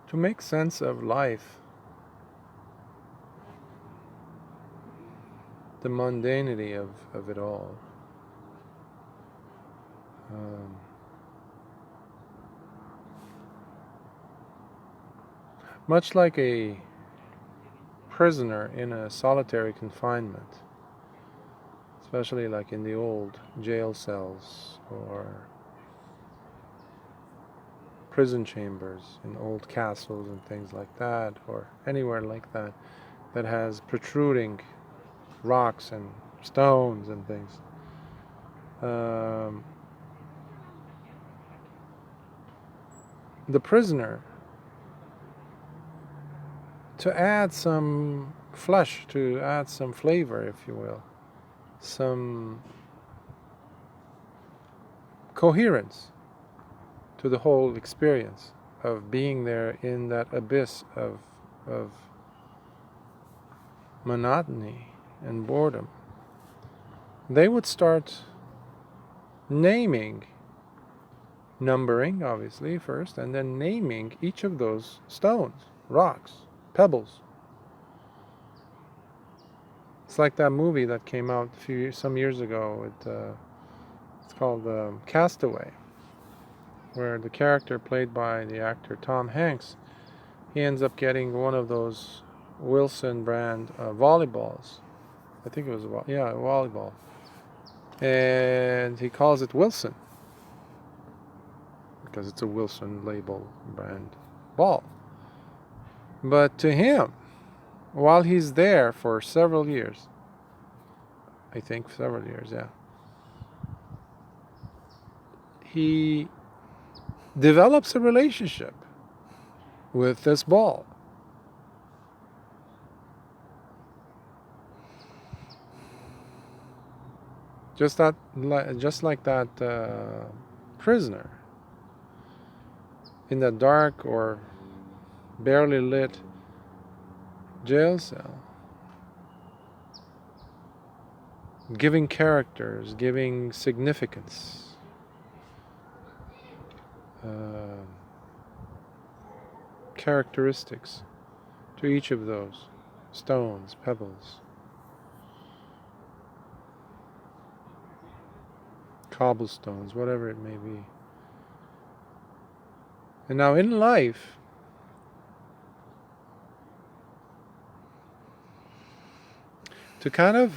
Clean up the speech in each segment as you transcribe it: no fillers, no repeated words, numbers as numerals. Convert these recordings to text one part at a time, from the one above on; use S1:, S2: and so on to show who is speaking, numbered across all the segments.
S1: to make sense of life, the mundanity of it all. Much like a prisoner in a solitary confinement, especially like in the old jail cells or prison chambers in old castles and things like that, or anywhere like that, that has protruding rocks and stones and things. The prisoner, to add some flesh, to add some flavor, if you will, some coherence to the whole experience of being there in that abyss of monotony and boredom, they would start naming, numbering obviously first, and then naming each of those stones, rocks, pebbles. It's like that movie that came out some years ago. It's called Castaway, where the character played by the actor Tom Hanks, he ends up getting one of those Wilson brand volleyballs. I think it was a volleyball. And he calls it Wilson because it's a Wilson label brand ball. But to him, while he's there for several years, I think several years, he develops a relationship with this ball. Just like that prisoner in that dark or barely lit jail cell, giving characters, giving significance, characteristics to each of those stones, pebbles, cobblestones, whatever it may be. And now in life, to kind of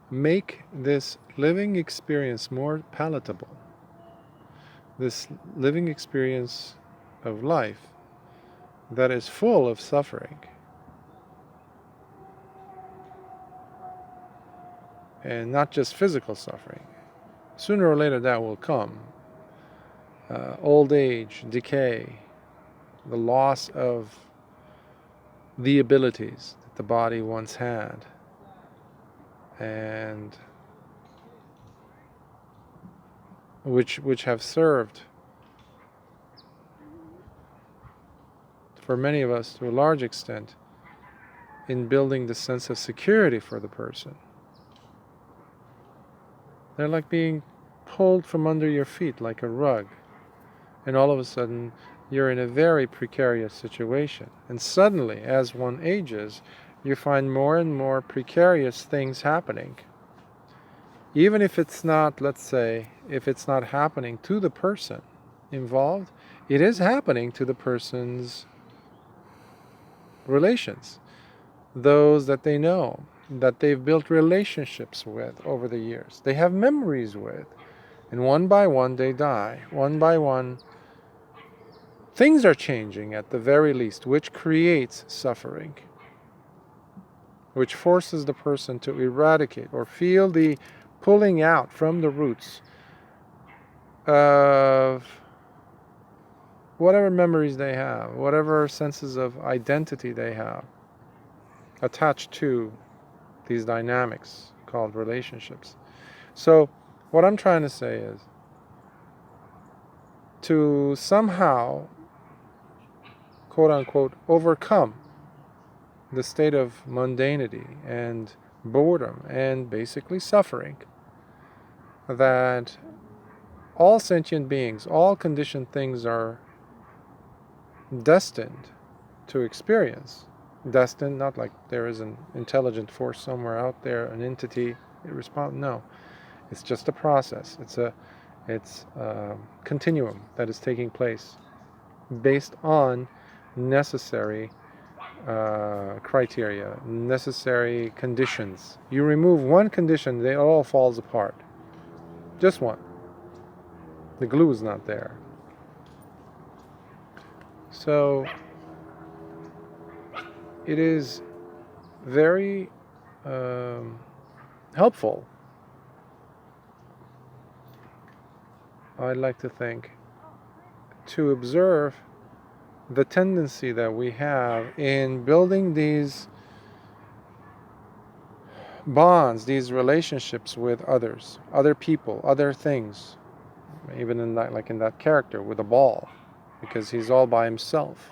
S1: make this living experience more palatable, this living experience of life that is full of suffering, and not just physical suffering. Sooner or later that will come. Old age, decay, the loss of the abilities that the body once had, and which have served for many of us to a large extent in building the sense of security for the person. They're like being pulled from under your feet like a rug, and all of a sudden you're in a very precarious situation. And suddenly, as one ages, you find more and more precarious things happening. Even if it's not, let's say, if it's not happening to the person involved, it is happening to the person's relations, those that they know, that they've built relationships with over the years, they have memories with, and one by one they die. One by one things are changing at the very least, which creates suffering, which forces the person to eradicate or feel the pulling out from the roots of whatever memories they have, whatever senses of identity they have attached to these dynamics called relationships. So what I'm trying to say is to somehow, quote unquote, overcome the state of mundanity and boredom and basically suffering that all sentient beings, all conditioned things are destined to experience. Destined, not like there is an intelligent force somewhere out there, an entity. No, it's just a process. It's a continuum that is taking place based on necessary criteria, necessary conditions. You remove one condition, they all falls apart. Just one. The glue is not there. So it is very helpful, I'd like to think, to observe the tendency that we have in building these bonds, these relationships with others, other people, other things, even in that, like in that character with a ball, because he's all by himself.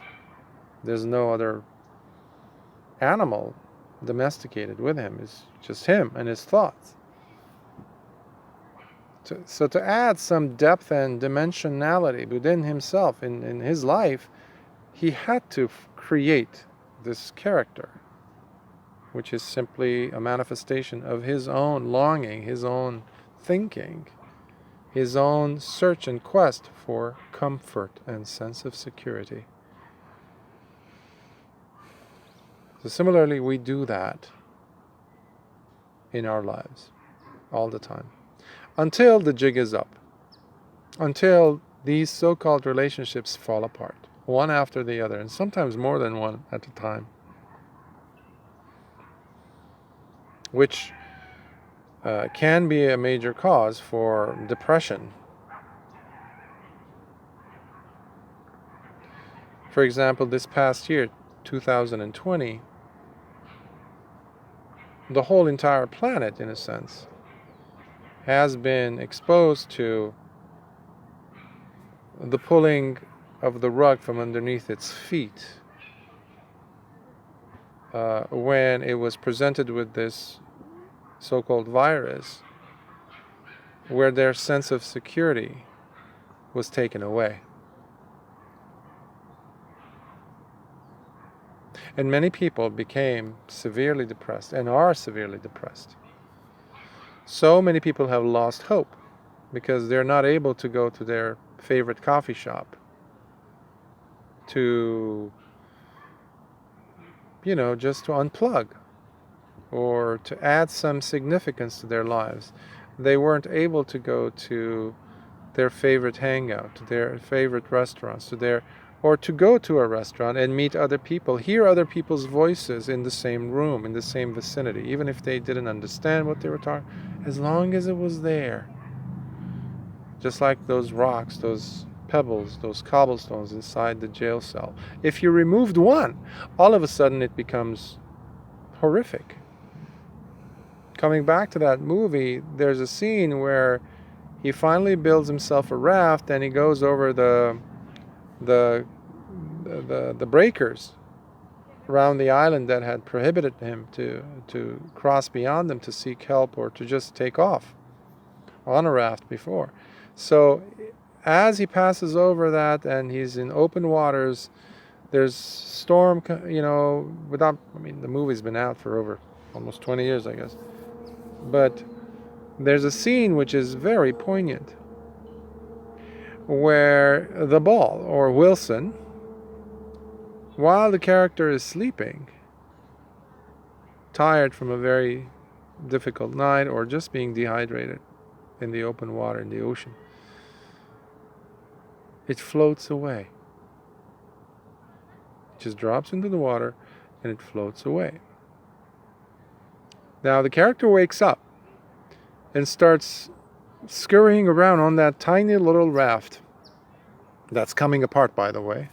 S1: There's no other animal domesticated with him. It's just him and his thoughts. So to add some depth and dimensionality within himself, in his life, he had to create this character, which is simply a manifestation of his own longing, his own thinking, his own search and quest for comfort and sense of security. So similarly, we do that in our lives all the time, until the jig is up, until these so-called relationships fall apart, one after the other, and sometimes more than one at a time, which can be a major cause for depression. For example, this past year, 2020, the whole entire planet, in a sense, has been exposed to the pulling of the rug from underneath its feet when it was presented with this so-called virus, where their sense of security was taken away. And many people became severely depressed and are severely depressed. So many people have lost hope because they're not able to go to their favorite coffee shop to, just to unplug or to add some significance to their lives. They weren't able to go to their favorite hangout, to their favorite restaurants, or to go to a restaurant and meet other people, hear other people's voices in the same room, in the same vicinity, even if they didn't understand what they were talking, as long as it was there. Just like those rocks, those pebbles, those cobblestones inside the jail cell. If you removed one, all of a sudden it becomes horrific. Coming back to that movie, there's a scene where he finally builds himself a raft and he goes over the breakers around the island that had prohibited him to cross beyond them to seek help or to just take off on a raft before. So as he passes over that and he's in open waters, there's storm, the movie's been out for over almost 20 years, I guess. But there's a scene which is very poignant where the ball, or Wilson, while the character is sleeping, tired from a very difficult night or just being dehydrated in the open water, in the ocean, it floats away. It just drops into the water and it floats away. Now the character wakes up and starts scurrying around on that tiny little raft that's coming apart, by the way.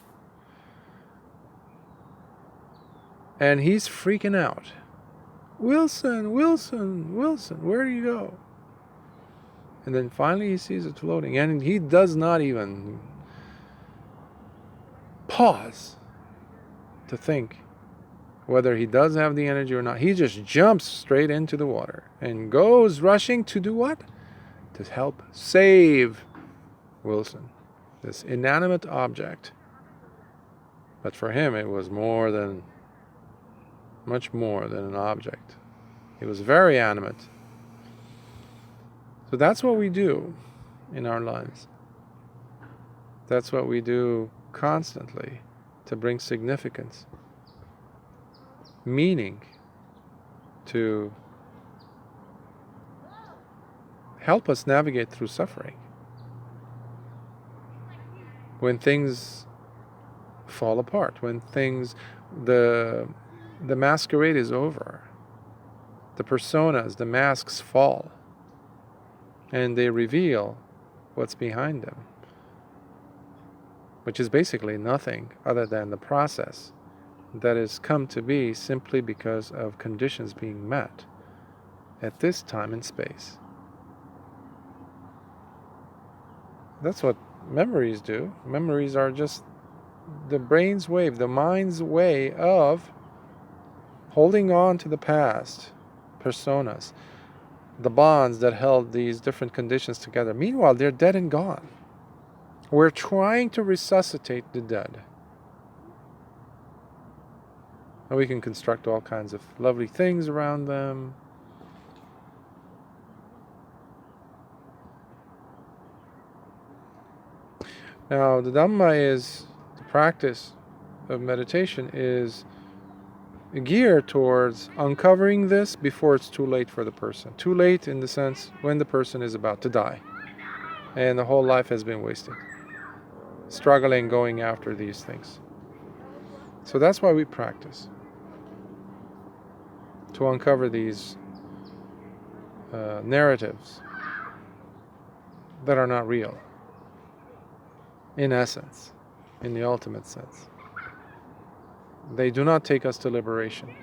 S1: And he's freaking out. Wilson, Wilson, Wilson, where do you go? And then finally he sees it floating, and he does not even pause to think whether he does have the energy or not. He just jumps straight into the water and goes rushing to do what? To help save Wilson, this inanimate object But for him it was much more than an object. He was very animate. So that's what we do in our lives. That's what we do constantly to bring significance, meaning, to help us navigate through suffering. When things fall apart, when the masquerade is over, the personas, the masks fall, and they reveal what's behind them, which is basically nothing other than the process that has come to be simply because of conditions being met at this time and space. That's what memories do. Memories are just the brain's wave, the mind's way of holding on to the past, personas, the bonds that held these different conditions together. Meanwhile, they're dead and gone. We're trying to resuscitate the dead. And we can construct all kinds of lovely things around them. Now, the Dhamma the practice of meditation is geared towards uncovering this before it's too late for the person. Too late in the sense when the person is about to die and the whole life has been wasted, struggling, going after these things. So that's why we practice, to uncover these narratives that are not real, in essence, in the ultimate sense. They do not take us to liberation.